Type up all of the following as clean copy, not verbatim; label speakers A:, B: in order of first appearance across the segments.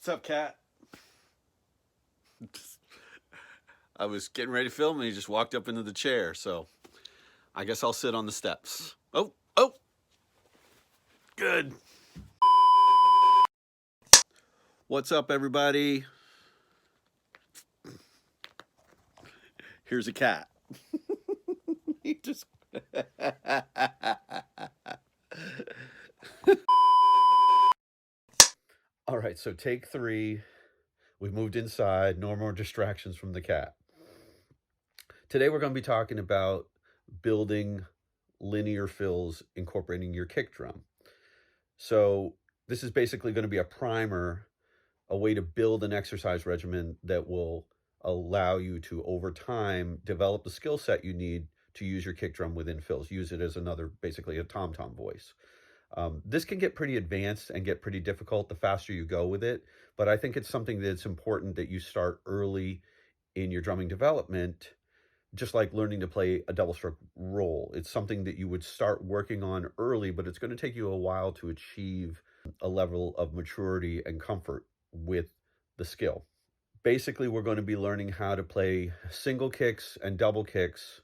A: What's up, Cat? I was getting ready to film and he just walked up into the chair, so I guess I'll sit on the steps. Oh, good. What's up, everybody? Here's a cat. He just... All right, so take 3. We've moved inside. No more distractions from the cat. Today we're going to be talking about building linear fills incorporating your kick drum. So this is basically going to be a primer, a way to build an exercise regimen that will allow you to, over time, develop the skill set you need to use your kick drum within fills. Use it as basically a tom-tom voice. This can get pretty advanced and get pretty difficult the faster you go with it, but I think it's something that's important that you start early in your drumming development, just like learning to play a double stroke roll. It's something that you would start working on early, but it's going to take you a while to achieve a level of maturity and comfort with the skill. Basically, we're going to be learning how to play single kicks and double kicks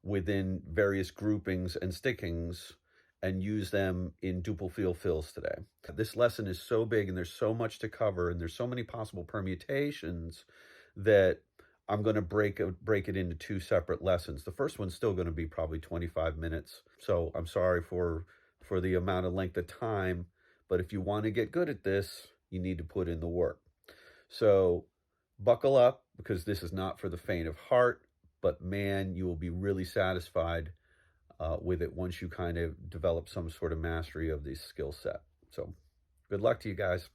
A: within various groupings and stickings and use them in duple feel fills today. This lesson is so big and there's so much to cover and there's so many possible permutations that I'm going to break it into 2 separate lessons. The first one's still going to be probably 25 minutes. So I'm sorry for the amount of length of time, but if you want to get good at this, you need to put in the work. So buckle up, because this is not for the faint of heart, but man, you will be really satisfied with it once you kind of develop some sort of mastery of this skill set. So good luck to you guys.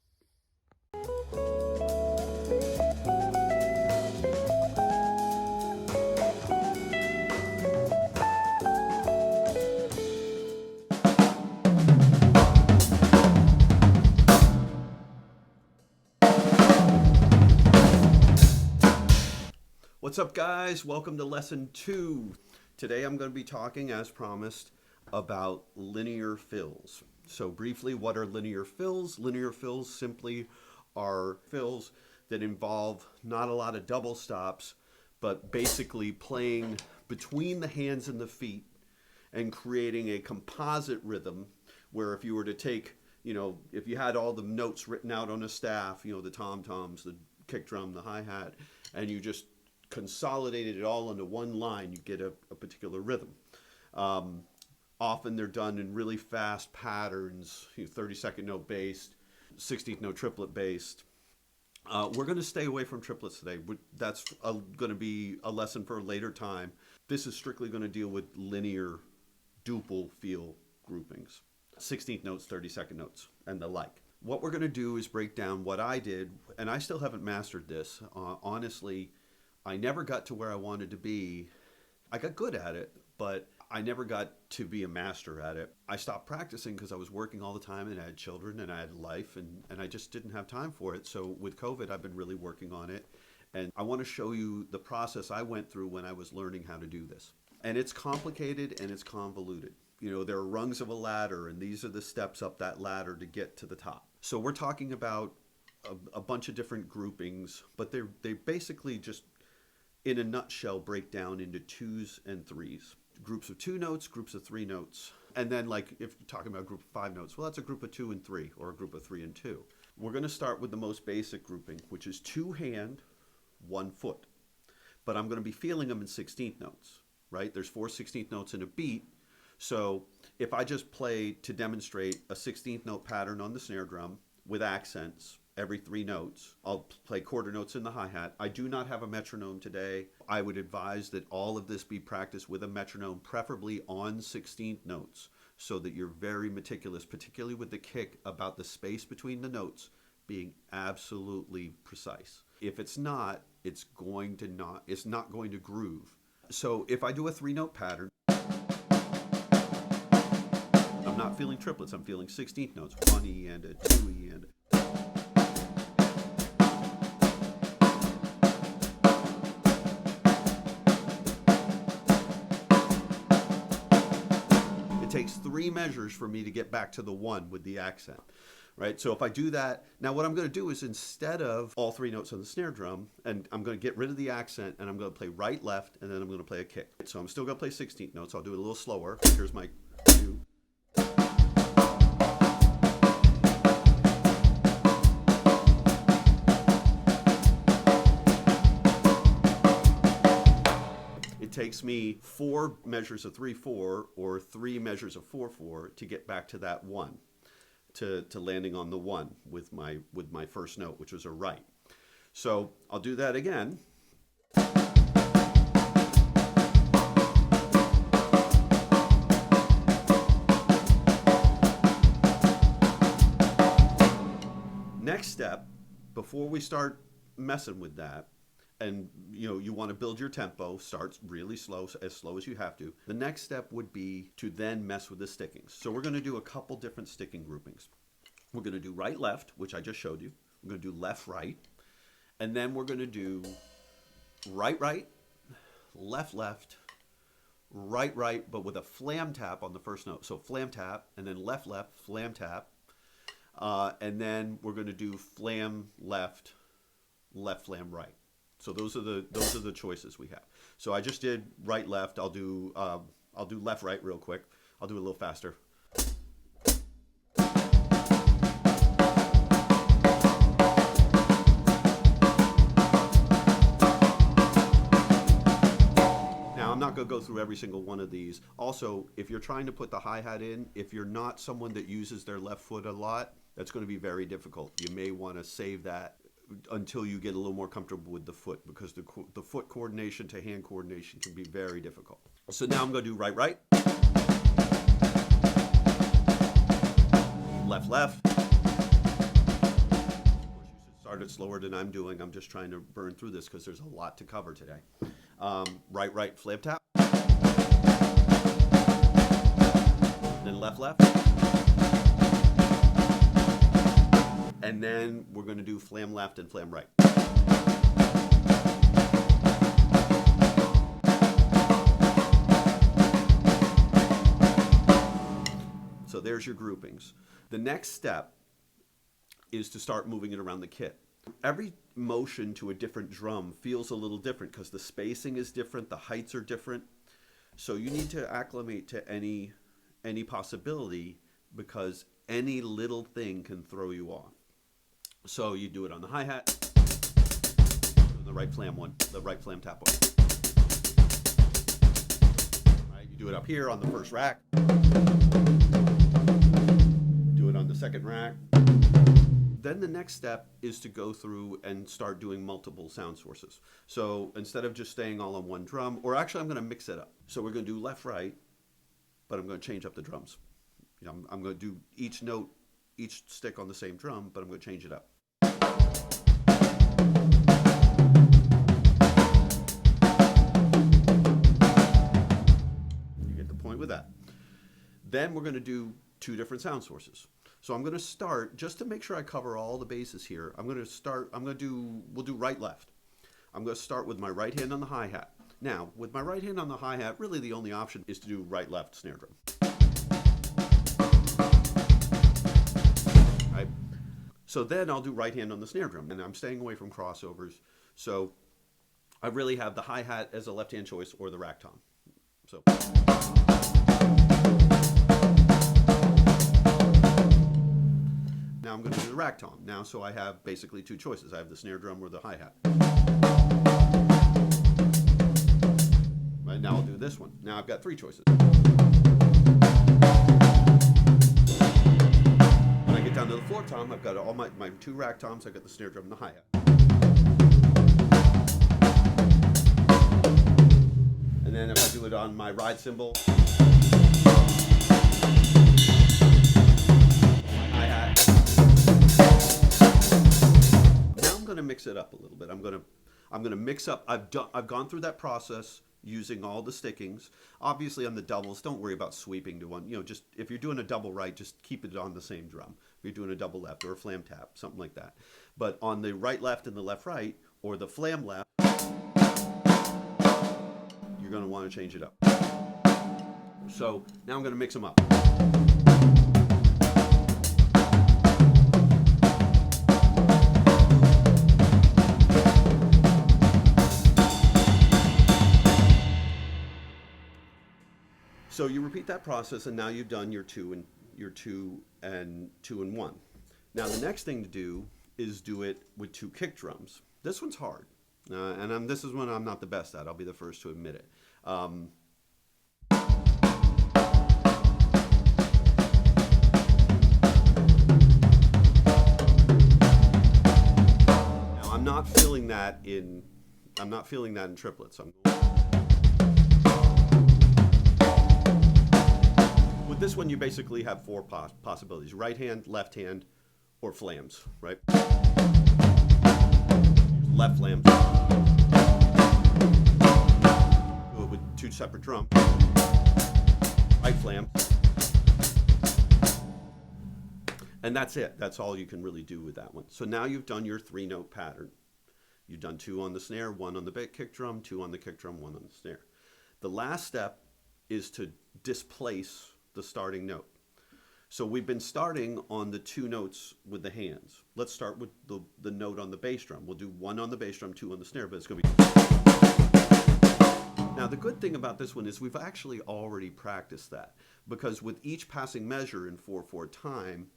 A: What's up, guys? Welcome to lesson 2. Today I'm going to be talking, as promised, about linear fills. So briefly, what are linear fills? Linear fills simply are fills that involve not a lot of double stops, but basically playing between the hands and the feet and creating a composite rhythm where if you were to take, if you had all the notes written out on a staff, the tom-toms, the kick drum, the hi-hat, and you just consolidated it all into one line, you get a particular rhythm. Often they're done in really fast patterns, 30-second note based, 16th note triplet based. We're going to stay away from triplets today. That's going to be a lesson for a later time. This is strictly going to deal with linear duple feel groupings, 16th notes, 30-second notes, and the like. What we're going to do is break down what I did, and I still haven't mastered this. Honestly, I never got to where I wanted to be. I got good at it, but I never got to be a master at it. I stopped practicing because I was working all the time and I had children and I had life and I just didn't have time for it. So with COVID, I've been really working on it. And I want to show you the process I went through when I was learning how to do this. And it's complicated and it's convoluted. There are rungs of a ladder and these are the steps up that ladder to get to the top. So we're talking about a bunch of different groupings, but they basically just, in a nutshell, break down into 2s and 3s. Groups of 2 notes, groups of 3 notes. And then, like, if you're talking about a group of 5 notes, well, that's a group of 2 and 3, or a group of 3 and 2. We're going to start with the most basic grouping, which is 2 hand, 1 foot. But I'm going to be feeling them in 16th notes, right? There's 4 16th notes in a beat. So if I just play, to demonstrate, a 16th note pattern on the snare drum with accents, every 3 notes. I'll play quarter notes in the hi-hat. I do not have a metronome today. I would advise that all of this be practiced with a metronome, preferably on 16th notes, so that you're very meticulous, particularly with the kick, about the space between the notes being absolutely precise. If it's not, it's not going to groove. So if I do a 3-note pattern, I'm not feeling triplets, I'm feeling 16th notes, 1 E and a 2 E and a. It takes 3 measures for me to get back to the 1 with the accent. right? So if I do that, now what I'm going to do is instead of all three notes on the snare drum, and I'm going to get rid of the accent, and I'm going to play right, left, and then I'm going to play a kick. So I'm still going to play 16th notes. I'll do it a little slower. Here's my cue. It takes me 4 measures of 3/4 or 3 measures of 4/4 to get back to that 1. To landing on the 1 with my first note, which was a right. So I'll do that again. Next step, before we start messing with that, and you want to build your tempo, start really slow, as slow as you have to. The next step would be to then mess with the stickings. So we're going to do a couple different sticking groupings. We're going to do right left, which I just showed you. We're going to do left right, and then we're going to do right right, left left, right right, but with a flam tap on the first note. So flam tap, and then left left, flam tap, and then we're going to do flam left, left flam right. So those are the choices we have. So I just did right left. I'll do left right real quick. I'll do it a little faster. Now I'm not going to go through every single one of these. Also, if you're trying to put the hi-hat in, if you're not someone that uses their left foot a lot, that's going to be very difficult. You may want to save that until you get a little more comfortable with the foot, because the foot coordination to hand coordination can be very difficult. So now I'm going to do right right, left left. Of course, you should start it slower than I'm doing. I'm just trying to burn through this because there's a lot to cover today. Right right, flam tap, then left left. And then we're going to do flam left and flam right. So there's your groupings. The next step is to start moving it around the kit. Every motion to a different drum feels a little different because the spacing is different, the heights are different. So you need to acclimate to any possibility, because any little thing can throw you off. So you do it on the hi-hat, the right flam one, the right flam tap one. Right, you do it up here on the first rack. Do it on the second rack. Then the next step is to go through and start doing multiple sound sources. So instead of just staying all on one drum, or actually I'm going to mix it up. So we're going to do left right, but I'm going to change up the drums. I'm going to do each note, each stick on the same drum, but I'm going to change it up. You get the point with that. Then we're going to do 2 different sound sources. So I'm going to start, just to make sure I cover all the bases here, we'll do right left. I'm going to start with my right hand on the hi-hat. Now, with my right hand on the hi-hat, really the only option is to do right left snare drum. Right? So then I'll do right hand on the snare drum, and I'm staying away from crossovers. So I really have the hi-hat as a left hand choice or the rack tom. So now I'm going to do the rack tom. Now, so I have basically 2 choices. I have the snare drum or the hi-hat. Right, now I'll do this one. Now I've got 3 choices. When I get down to the floor tom, I've got all my 2 rack toms. I've got the snare drum and the hi-hat. And then if I do it on my ride cymbal, hi-hat. Now I'm going to mix it up a little bit. I'm going to mix up. I've gone through that process using all the stickings. Obviously on the doubles, don't worry about sweeping to one. Just if you're doing a double right, just keep it on the same drum. If you're doing a double left or a flam tap, something like that. But on the right left and the left right, or the flam left, you're going to want to change it up. So now I'm going to mix them up. you repeat that process, and now you've done your two and one. Now the next thing to do is do it with two kick drums. This one's hard, and this is one I'm not the best at. I'll be the first to admit it. Now I'm not feeling that in triplets. With this one, you basically have four possibilities: right hand, left hand, or flams. Right? Left flams. Do it with two separate drums. Right flam. And that's it. That's all you can really do with that one. So now you've done your 3-note pattern. You've done 2 on the snare, 1 on the kick drum, 2 on the kick drum, 1 on the snare. The last step is to displace the starting note. So we've been starting on the 2 notes with the hands. Let's start with the note on the bass drum. We'll do 1 on the bass drum, 2 on the snare, but it's going to be... Now the good thing about this one is we've actually already practiced that, because with each passing measure in 4/4 time,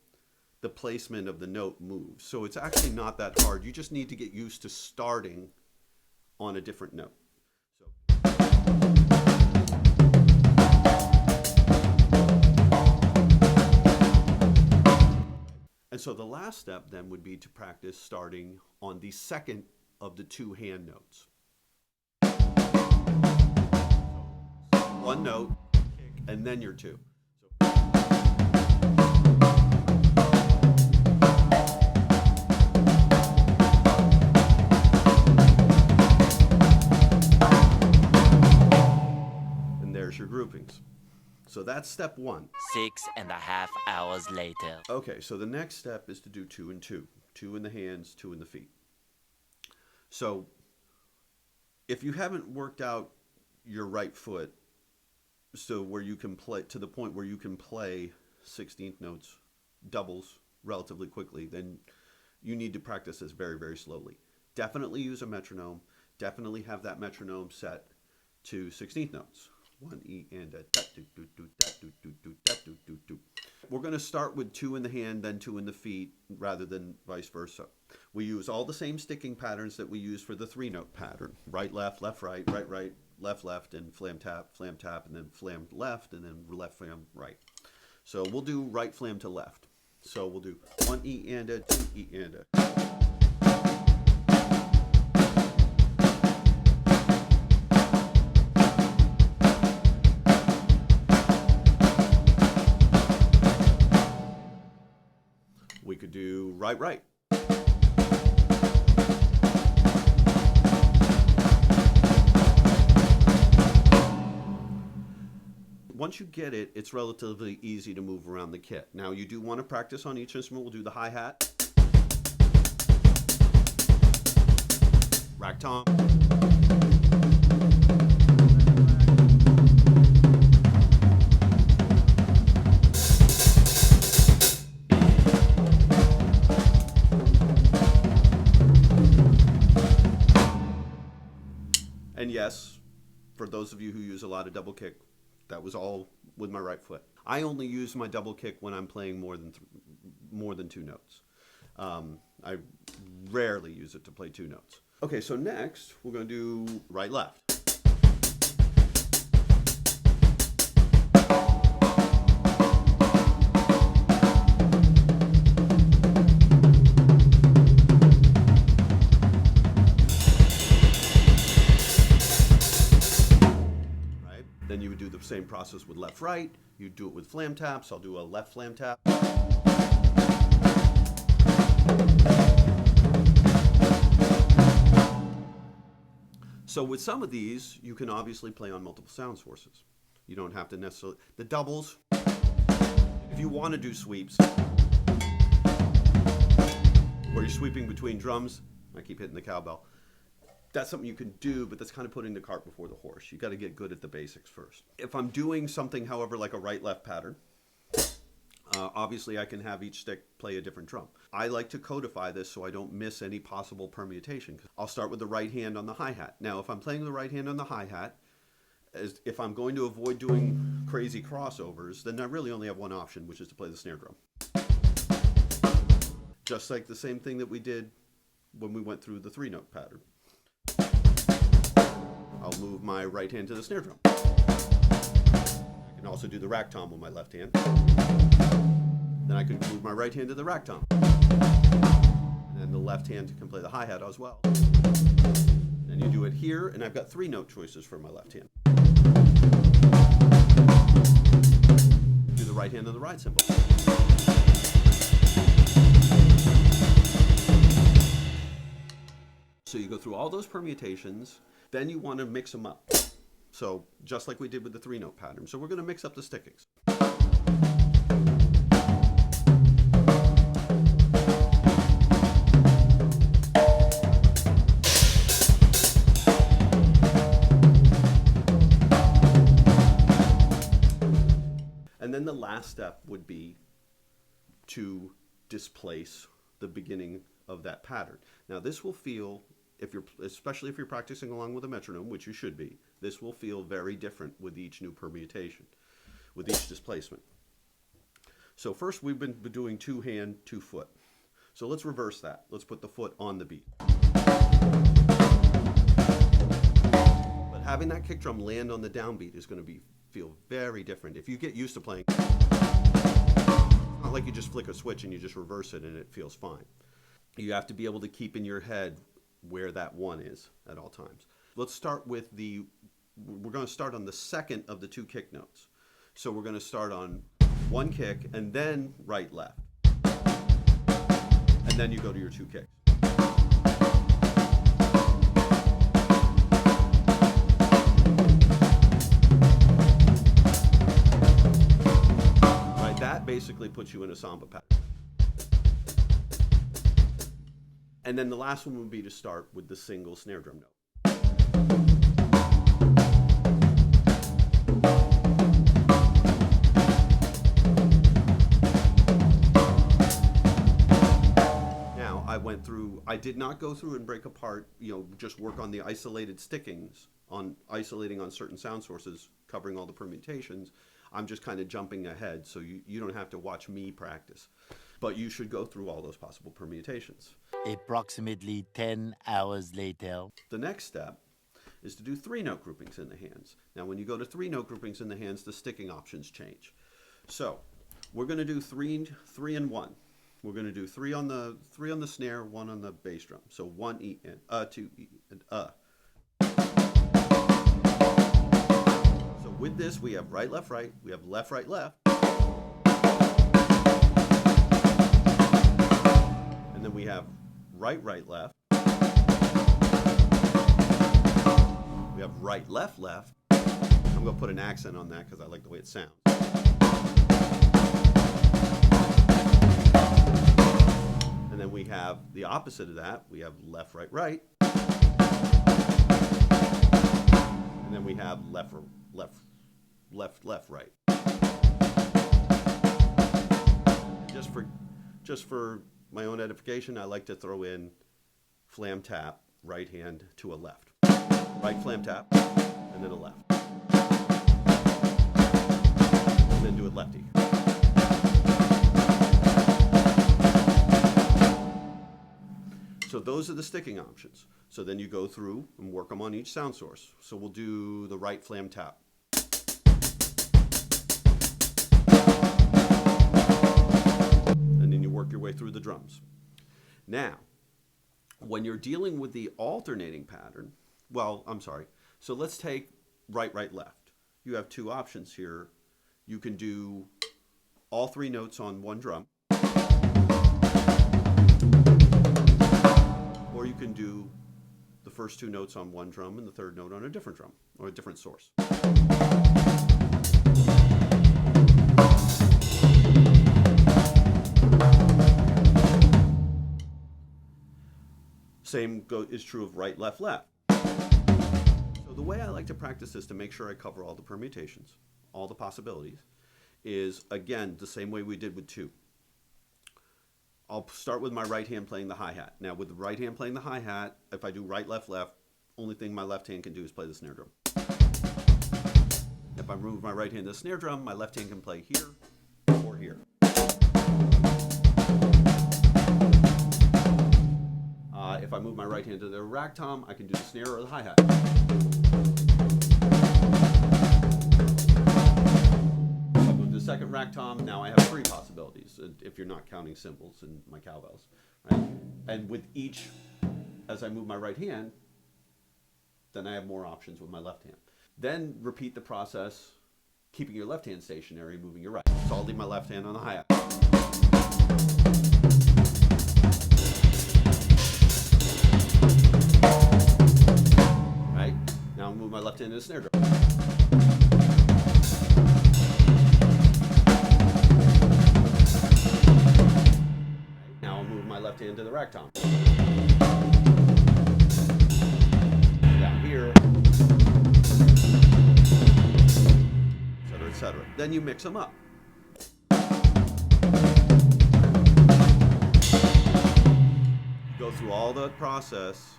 A: the placement of the note moves. So it's actually not that hard. You just need to get used to starting on a different note. And so the last step then would be to practice starting on the second of the 2 hand notes. One note, and then your 2. And there's your groupings. So that's step 1.
B: 6.5 hours later.
A: Okay, so the next step is to do 2 and 2. 2 in the hands, 2 in the feet. So if you haven't worked out your right foot, so where you can play to the point where you can play 16th notes, doubles relatively quickly, then you need to practice this very, very slowly. Definitely use a metronome. Definitely have that metronome set to 16th notes. 1 E and a da do do do da do do do da do do do. We're going to start with 2 in the hand, then 2 in the feet, rather than vice versa. We use all the same sticking patterns that we use for the 3-note pattern: right, left, right, right, left, left, and flam, tap, and then flam left, and then left, flam, right. So we'll do right flam to left. So we'll do 1 E and a, 2 E and a. We could do right, right. Once you get it, it's relatively easy to move around the kit. Now you do want to practice on each instrument. We'll do the hi-hat, rack tom, and yes, for those of you who use a lot of double kick, that was all with my right foot. I only use my double kick when I'm playing more than 2 notes. I rarely use it to play 2 notes. Okay, so next we're going to do right left. Then you would do the same process with left, right. You do it with flam taps. I'll do a left flam tap. So with some of these, you can obviously play on multiple sound sources. You don't have to necessarily... The doubles, if you want to do sweeps, where you're sweeping between drums, I keep hitting the cowbell, that's something you can do, but that's kind of putting the cart before the horse. You got to get good at the basics first. If I'm doing something, however, like a right-left pattern, obviously I can have each stick play a different drum. I like to codify this so I don't miss any possible permutation. I'll start with the right hand on the hi-hat. Now, if I'm playing the right hand on the hi-hat, if I'm going to avoid doing crazy crossovers, then I really only have one option, which is to play the snare drum. Just like the same thing that we did when we went through the 3-note pattern. I'll move my right hand to the snare drum. I can also do the rack tom with my left hand. Then I can move my right hand to the rack tom. And then the left hand can play the hi-hat as well. Then you do it here, and I've got 3-note choices for my left hand. Do the right hand on the ride cymbal. So you go through all those permutations, then you want to mix them up. So just like we did with the 3-note pattern. So we're going to mix up the stickings. And then the last step would be to displace the beginning of that pattern. Now this will feel, especially if you're practicing along with a metronome, which you should be, this will feel very different with each new permutation, with each displacement. So first we've been doing 2 hand, 2 foot. So let's reverse that. Let's put the foot on the beat. But having that kick drum land on the downbeat is going to feel very different. If you get used to playing, it's not like you just flick a switch and you just reverse it and it feels fine. You have to be able to keep in your head where that 1 is at all times. Let's start with we're going to start on the second of the 2 kick notes. So we're going to start on 1 kick and then right, left. And then you go to your 2 kicks. Right, that basically puts you in a samba pattern. And then the last one would be to start with the single snare drum note. Now, I did not go through and break apart, just work on the isolated stickings, isolating on certain sound sources, covering all the permutations. I'm just kind of jumping ahead, so you don't have to watch me practice. But you should go through all those possible permutations.
B: Approximately 10 hours later.
A: The next step is to do 3-note groupings in the hands. Now, when you go to 3-note groupings in the hands, the sticking options change. So we're going to do 3 and 1. We're going to do 3 on the snare, 1 on the bass drum. So 1 E and 2 E and So with this, we have right, left, right. We have left, right, left. And then we have right, right, left. We have right, left, left. I'm going to put an accent on that because I like the way it sounds. And then we have the opposite of that. We have left, right, right. And then we have left, left, left, left, right. Just for my own edification, I like to throw in flam tap, right hand to a left. Right flam tap, and then a left. And then do it lefty. So those are the sticking options. So then you go through and work them on each sound source. So we'll do the right flam tap. And then you work your way through the drums. Now, when you're dealing with the alternating pattern, so let's take right, right, left. You have 2 options here. You can do all 3 notes on 1 drum. Or you can do the first 2 notes on 1 drum and the 3rd note on a different drum or a different source. Same is true of right, left, left. So the way I like to practice this to make sure I cover all the permutations, all the possibilities, is again the same way we did with 2. I'll start with my right hand playing the hi-hat. Now with the right hand playing the hi-hat, if I do right, left, left, only thing my left hand can do is play the snare drum. I move my right hand to the snare drum, my left hand can play here or here. If I move my right hand to the rack tom, I can do the snare or the hi-hat. If I move to the second rack tom, now I have 3 possibilities, if you're not counting cymbals and my cowbells. Right? And with each, as I move my right hand, then I have more options with my left hand. Then repeat the process, keeping your left hand stationary, moving your right. So I'll leave my left hand on the hi-hat. Right? Now I'll move my left hand to the snare drum. Right? Now I'll move my left hand to the rack tom. Down here. Etc. Then you mix them up. Go through all the process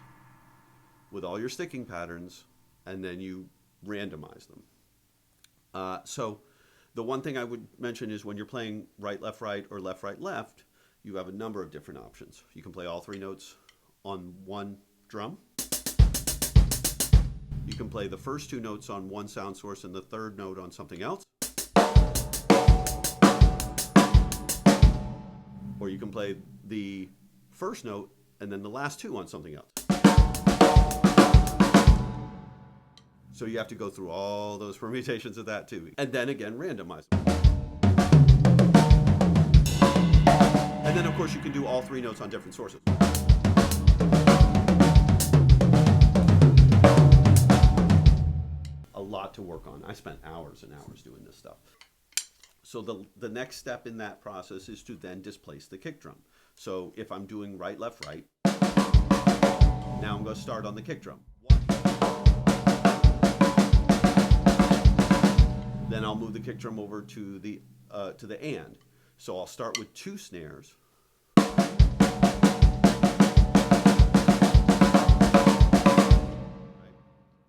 A: with all your sticking patterns, and then you randomize them. So the one thing I would mention is when you're playing right, or left, left, you have a number of different options. You can play all 3 notes on one drum. You can play the first 2 notes on one sound source and the third note on something else. Or you can play the first note and then the last 2 on something else. So you have to go through all those permutations of that too. And then again, randomize them. And then of course you can do all 3 notes on different sources. A lot to work on. I spent hours and hours doing this stuff. So the next step in that process is to then displace the kick drum. So if I'm doing right, left, now I'm going to start on the kick drum. Then I'll move the kick drum over to the and. So I'll start with 2 snares.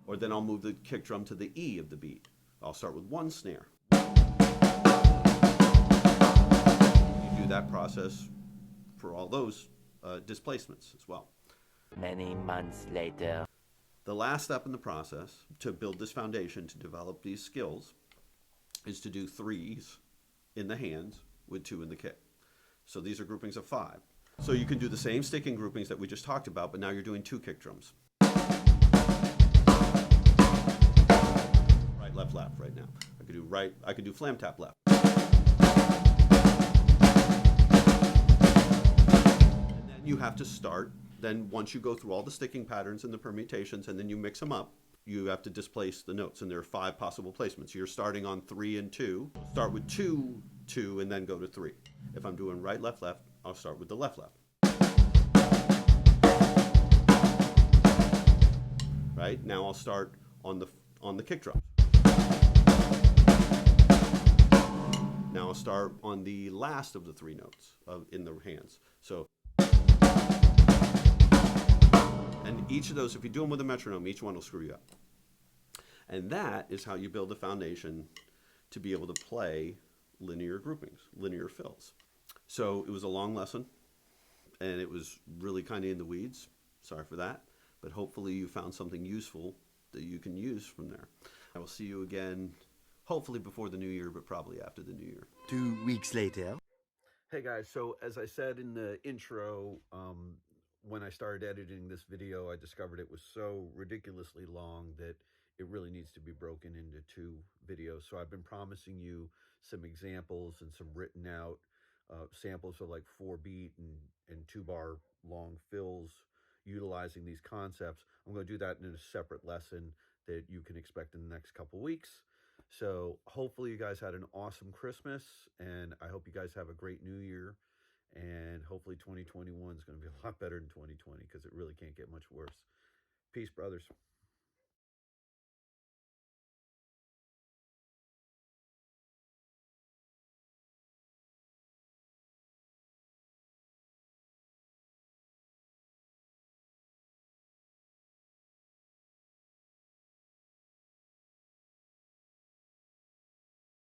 A: Or then I'll move the kick drum to the E of the beat. I'll start with 1 snare. You do that process for all those displacements as well.
B: Many months later.
A: The last step in the process to build this foundation, to develop these skills, is to do 3s in the hands with 2 in the kick. So these are groupings of 5. So you can do the same sticking groupings that we just talked about, but now you're doing 2 kick drums. Right, left right now. I could do right, I could do flam tap left. And then you have to start, then once you go through all the sticking patterns and the permutations and then you mix them up, you have to displace the notes, and there are 5 possible placements. You're starting on 3 and 2. Start with 2, 2, and then go to 3. If I'm doing right, left, I'll start with the left. Right? Now I'll start on the kick drums. Now I'll start on the last of the 3 notes in the hands. So, and each of those, if you do them with a metronome, each one will screw you up. And that is how you build a foundation to be able to play linear groupings, linear fills. So it was a long lesson, and it was really kind of in the weeds. Sorry for that. But hopefully you found something useful that you can use from there. I will see you again, hopefully before the new year, but probably after the new year.
B: 2 weeks later.
A: Hey guys, so as I said in the intro, when I started editing this video, I discovered it was so ridiculously long that it really needs to be broken into 2 videos. So I've been promising you some examples and some written out samples of like 4-beat and 2-bar long fills utilizing these concepts. I'm going to do that in a separate lesson that you can expect in the next couple weeks. So hopefully you guys had an awesome Christmas, and I hope you guys have a great new year. And hopefully 2021 is going to be a lot better than 2020, because it really can't get much worse. Peace, brothers.